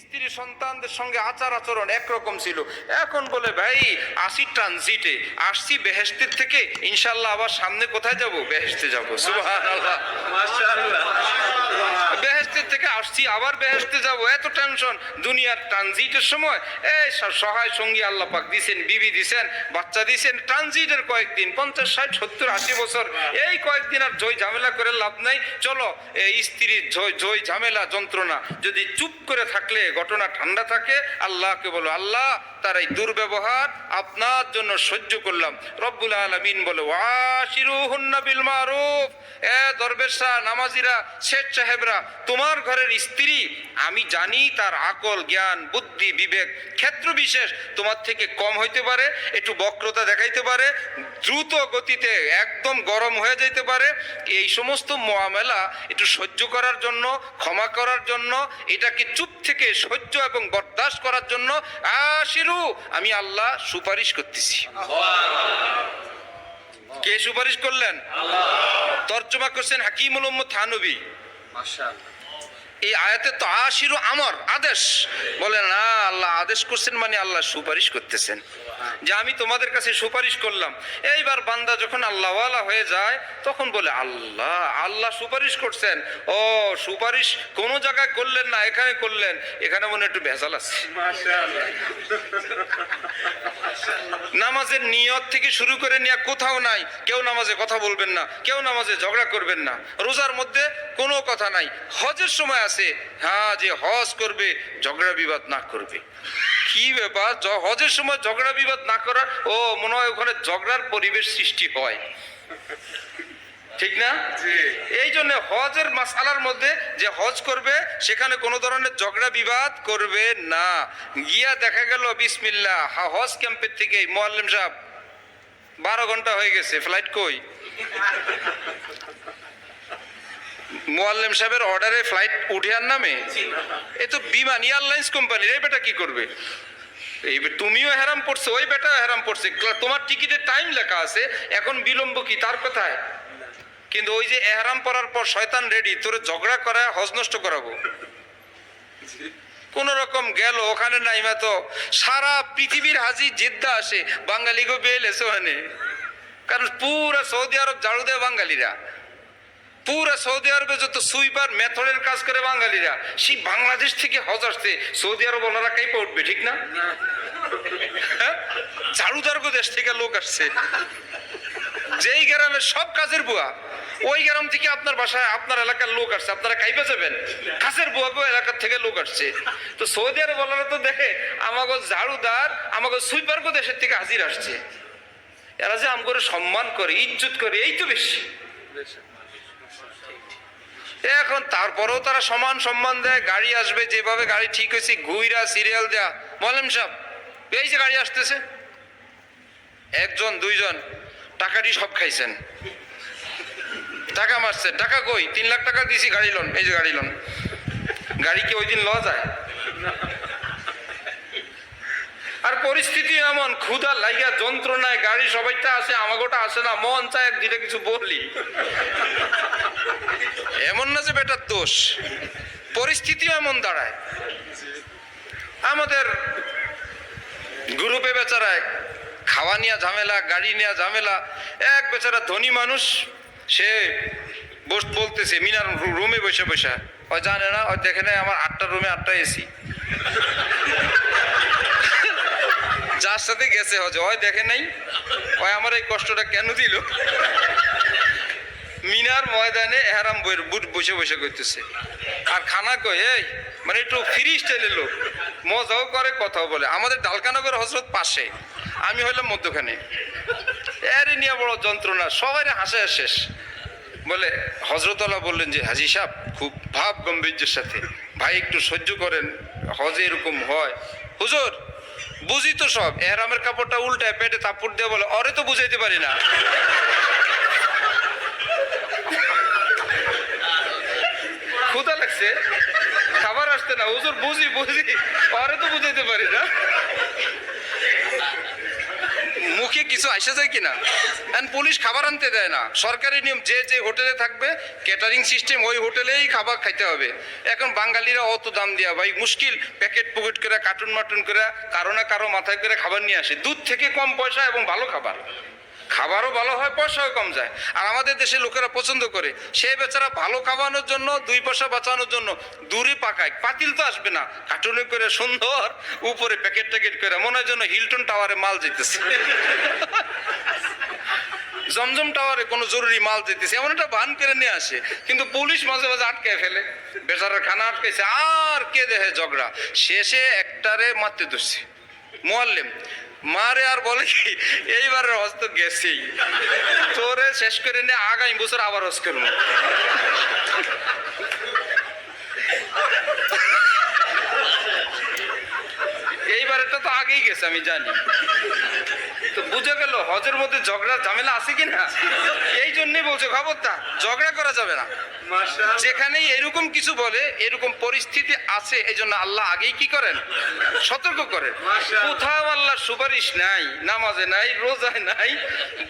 স্ত্রী সন্তানদের সঙ্গে আচার আচরণ একরকম ছিল। এখন বলে ভাই আসি ট্রানজিটে, আসছি বেহেশতের থেকে, ইনশাল্লাহ আবার সামনে কোথায় যাব? বেহেশতে যাব। সুবহানাল্লাহ, মাশাআল্লাহ। বেহেশতের থেকে আসছি আবার বেহেশতে যাব, এত টেনশন। দুনিয়ার ট্রানজিটের সময় এই সহায় সঙ্গী আল্লাহ পাক দিছেন, বিবি দিছেন, বাচ্চা দিছেন। ট্রানজিটের কয়েকদিন 50, 60, 70, 80 বছর, এই কয়েকদিন আর জয় ঝামেলা করে লাভ নাই। চলো এই স্ত্রীর জয় ঝামেলা যন্ত্রণা যদি চুপ করে থাকলে ঘটনা ঠান্ডা থাকে, আল্লাহকে বলো আল্লাহ তার এই দুর্ব্যবহার আপনার জন্য সহ্য করলাম। রব্বুল আলামিন বলে ওয়াশিরুহুন্না বিল মারুফ। এ দরবেশরা, নামাজিরা, শেখ সাহেবরা, তোমার ঘরের স্ত্রী আমি জানি তার আকল, জ্ঞান, বুদ্ধি, বিবেক ক্ষেত্র বিশেষ তোমার থেকে কম হইতে পারে, একটু বক্রতা দেখাইতে পারে, দ্রুত গতিতে একদম গরম হয়ে যাইতে পারে। এই সমস্ত মুআমালা একটু সহ্য করার জন্য, ক্ষমা করার জন্য, এটাকে চুপ থেকে সহ্য এবং বরদাস্ত করার জন্য আশিরু আমি আল্লাহ সুপারিশ করতেছি। কে সুপারিশ করলেন? তর্জমা করছেন হাকিমুল উম্মত থানবী। মাশাআল্লাহ। এই আয়াতে তো আশিরু আমর, আদেশ। বলে না, আল্লাহ আদেশ করছেন মানে আল্লাহ সুপারিশ করতেছেন যে আমি তোমাদের কাছে সুপারিশ করলাম। এইবার বান্দা যখন আল্লাহওয়ালা হয়ে যায় তখন বলে আল্লাহ আল্লাহ সুপারিশ করছেন। ও সুপারিশ কোন জায়গায় করলেন না, এখানে করলেন, এখানে মনে একটু ভেজাল আছে। নামাজের নিয়ত থেকে শুরু করে নিয়ে কোথাও নাই, কেউ নামাজে কথা বলবেন না, কেউ নামাজে ঝগড়া করবেন না। রোজার মধ্যে কোনো কথা নাই। হজের সময় আছে, হ্যাঁ যে হজ করবে ঝগড়া বিবাদ না করবে। কি ব্যাপার, হজের সময় ঝগড়া বিবাদ না করা? ও মনে হয় ওখানে ঝগড়ার পরিবেশ সৃষ্টি হয়, ঠিক না? এই জন্য হজের মাসআলার মধ্যে যে হজ করবে সেখানে কোনো ধরনের ঝগড়া বিবাদ করবে না। গিয়া দেখা গেল বিসমিল্লাহ হজ ক্যাম্পের থেকে মুআল্লিম সাহেব 12 ঘন্টা হয়ে গেছে, ফ্লাইট কই? মুআল্লিম সাহেবের অর্ডারে ফ্লাইট উঠিয়ার নামে? এ তো বিমান এয়ারলাইন্স কোম্পানির, এই বেটা কি করবে? এই তুমিও হেরাম পড়ছো, ওই বেটাও হেরাম পড়ছে। তোমার টিকিটের টাইম লেখা আছে, এখন বিলম্ব কি তার কথায়? কিন্তু ওই যে এহরাম পরার পর শয়তান রেডি তোরে ঝগড়া করা, হজ নষ্ট করাবো। কোন রকম গেল ওখানে নাইমা তো সারা পৃথিবীর হাজি জেদ্দা আসে, বাঙালি গো বেল এসে ওখানে। কারণ পুরা সৌদি আরব ঝাড়ু দেয় বাঙালিরা, পুরা সৌদি আরবে যত সুইপার মেথডের কাজ করে বাঙালিরা। সেই বাংলাদেশ থেকে হজ আসছে, সৌদি আরব ওনারা কাইপা উঠবে, ঠিক না? ঝাড়ুদার দেশ থেকে লোক আসছে, যেই গ্রামের সব কাজের বুয়া, ওই গ্রাম থেকে আপনার বাসায় আপনার এলাকার লোক আসছে, আপনারা কাইপা যাবেন? কাছের বুয়াগো এলাকার থেকে লোক আসছে। তো সৌদি আরব ওনারা তো দেখে আমাগো ঝাড়ুদার, আমাগো সুইপারগো দেশের থেকে হাজির আসছে, এরা যে আমগরে সম্মান করে, ইজ্জত করে, এই তো বেশি। এখন তারপরেও তারা সমান সম্মান দেয়। গাড়ি আসবে, যেভাবে গাড়ি ঠিক হয়েছে ঘুইরা সিরিয়াল দেয়া। মুআল্লিম সাহেব এই যে গাড়ি আসতেছে, একজন দুইজন টাকাটি সব খাইছেন, টাকা মারছেন, টাকা কই? 3 লাখ টাকা দিছি, গাড়ি লোন, এই যে গাড়ি লোন। গাড়ি কি ওই দিন লওয়া যায়? আর পরিস্থিতি এমন, ক্ষুধা লাইগা যন্ত্রণায় গাড়ি সবাইটা আসে, আমাগোটা আসে না, মন চায় এক দুইটা কিছু বলি। এমন না যে বেটার দোষ, পরিস্থিতিও এমন দাঁড়ায়। আমাদের গ্রুপে বেচারায় খাওয়া নিয়ে ঝামেলা, গাড়ি নিয়ে ঝামেলা। এক বেচারা ধনী মানুষ, সে বলতেছে মিনার রুমে বসে বসে, ওই জানে না, ওই দেখে নেয় আমার 8টা রুমে 8টা এসি। যার সাথে গেছে হজে ওই দেখে নাই, ওই আমার এই কষ্টটা কেন দিল? মিনার ময়দানে এহরাম বুট বসে বসে করতেছে। আর খানা কই এই মানে একটু ফ্রি স্টাইলের লোক, মজাও করে কথাও বলে। আমাদের ডালকানগর হজরত পাশে, আমি হইলাম মধ্যখানে। এর নিয়ে বড় যন্ত্রণা, সবাই হাসে শেষ। বলে হজরতওয়ালা বললেন যে হাজি সাহেব খুব ভাব গম্ভীর্যের সাথে, ভাই একটু সহ্য করেন, হজে এরকম হয়। হুজুর বুঝি তো সব, এহরামের কাপড়টা উল্টায় পেটে তাপুর দিয়ে বলে অরে তো বুঝাইতে পারি না। ক্ষুধা লাগছে, খাবার আসতে না, হুজুর বুঝি বুঝি, পরে তো বুঝাইতে পারি না। মুখে কিছু আসে যায় কিনা। এখন পুলিশ খাবার আনতে দেয় না, সরকারি নিয়ম যে যে হোটেলে থাকবে ক্যাটারিং সিস্টেম ওই হোটেলেই খাবার খাইতে হবে। এখন বাঙালিরা অত দাম দিয়া ভাই মুশকিল, প্যাকেট পকেট করে কার্টুন মার্টুন করে কারো না কারো মাথায় করে খাবার নিয়ে আসে, দুধ থেকে কম পয়সা এবং ভালো খাবার, খাবারও ভালো হয় পয়সাও কম যায়। আর আমাদের দেশে লোকেরা পছন্দ করে, সেই বেচারা ভালো খাওয়ানোর জন্য 2 পয়সা বাঁচানোর জন্য দূরে পাকায়, পাতিল তো আসবে না, কার্টুনে করে সুন্দর উপরে প্যাকেট ট্যাকেট করে, মনে হয় যেন হিলটন টাওয়ারে মাল যেতেছে, জমজম টাওয়ারে কোনো জরুরি মাল যেতেছে, এমন একটা বান করে নিয়ে আসে। কিন্তু পুলিশ মাঝে মাঝে আটকায় ফেলে, বেচারার খানা আটকাইছে, আর কে দেখে ঝগড়া, শেষে একটারে মারতে ধরছে মোয়াল্লেম, মারে আর বলে কি এইবারের হজ তো গেছেই, তোরে শেষ করে নিয়ে আগামী বছর আবার হজ করবো। এইবারেরটা তো আগেই গেছে আমি জানি। তো বুঝে গেল হজের মধ্যে ঝগড়া ঝামেলা আছে কিনা। এই জন্যই বলছে খবরদার ঝগড়া করা যাবে না, যেখানেই এরকম কিছু বলে এরকম পরিস্থিতি আছে, এই জন্য আল্লাহ আগেই কি করেন, সতর্ক করেন। কোথাও আল্লাহ সুপারিশ নাই, নামাজে নাই, রোজায় নাই,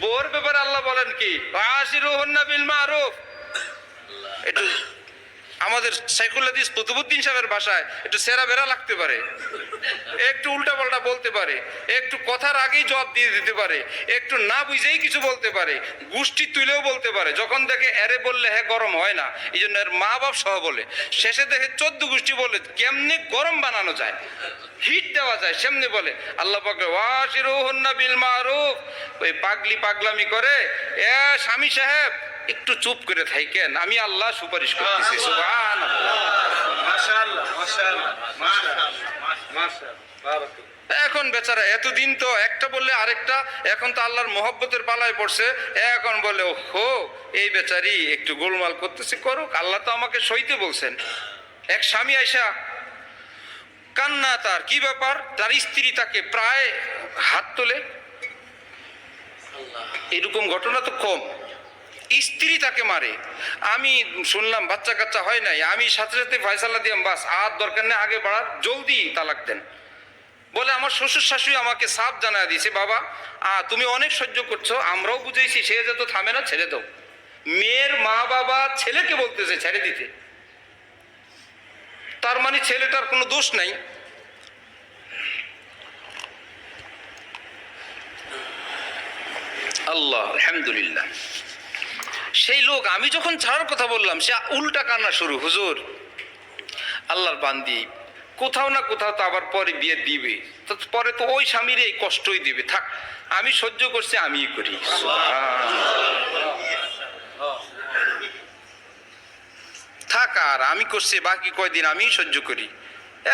বোর ব্যাপারে আল্লাহ বলেন কি আশিরুহুন্না বিল মারুফ। একটু আমাদের সাইকুল হাদিস কুতুবউদ্দিন সাহেবের ভাষায় একটু সেরা বেরা লাগতে পারে, একটু উল্টা পাল্টা বলতে পারে, একটু কথার আগেই জবাব দিয়ে দিতে পারে, একটু না বুঝেই কিছু বলতে পারে, গোষ্ঠী তুলেও বলতে পারে, যখন দেখে এরে বললে হ্যাঁ গরম হয় না, এই জন্য এর মা বাপ সহ বলে, শেষে দেখে 14 গোষ্ঠী বলে কেমনে গরম বানানো যায়, হিট দেওয়া যায়, সেমনি বলে। আল্লাহ পাক ওয়াশিরুহুন্না বিল মারুফ, ওই পাগলি পাগলামি করে এ স্বামী সাহেব একটু চুপ করে থাকেন, আমি আল্লাহ সুপারিশ করতেছি। সুবহানাল্লাহ, মাশাআল্লাহ, মাশাআল্লাহ, মাশাআল্লাহ। এখন বেচারা এতদিন তো একটা বললে আরেকটা, এখন তো আল্লাহর মহব্বতের পালায় পড়ছে, এখন বলে ওহো এই বেচারি একটু গোলমাল করতেছে, করুক, আল্লাহ তো আমাকে সইতে বলছেন। এক স্বামী আইসা কান্না, তার কি ব্যাপার, তার স্ত্রী তাকে প্রায় হাত তোলে, এরকম ঘটনা তো কম, স্ত্রী তাকে মারে। আমি শুনলাম বাচ্চা কাচ্চা হয় নাই, আমি সাথে সাথে ফয়সালা দিয়াম, বাস আর দরকার নেই আগে বাড়ার, জলদি তালাক দেন। বলে আমার শ্বশুর শাশুড়ি আমাকে সাফ জানায় দিয়েছে, বাবা তুমি অনেক সহ্য করছো, আমরাও বুঝেছি, সে যত থামে না, ছেড়ে দাও। মেয়ের মা বাবা ছেলেকে বলতেছে ছেড়ে দিতে, তার মানে ছেলেটার কোনো দোষ নাই। আল্লাহ আলহামদুলিল্লাহ। সেই লোক আমি যখন ছাড়ার কথা বললাম, সে উল্টা কান্না শুরু, হুজুর আল্লাহর বান্দি, কোথাও না কোথাও তো আবার পরে বিয়ে দিবে, তো পরে তো ওই স্বামীর এই কষ্টই দিবে, থাক আমি সহ্য করছি, আমিই করি। থাক আর আমি করছি, বাকি কয়দিন আমিই সহ্য করি,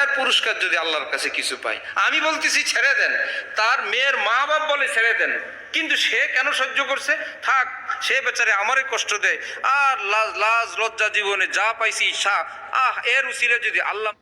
এর পুরস্কার যদি আল্লাহর কাছে কিছু পাই। আমি বলতেছি ছেড়ে দেন, তার মেয়ের মা বাপ বলে ছেড়ে দেন, কিন্তু সে কেন সহ্য করছে, থাক সে বেচারে আমারই কষ্ট দেয়, আর লাজ লজ্জা জীবনে যা পাইছি এর উসিলে যদি আল্লাহ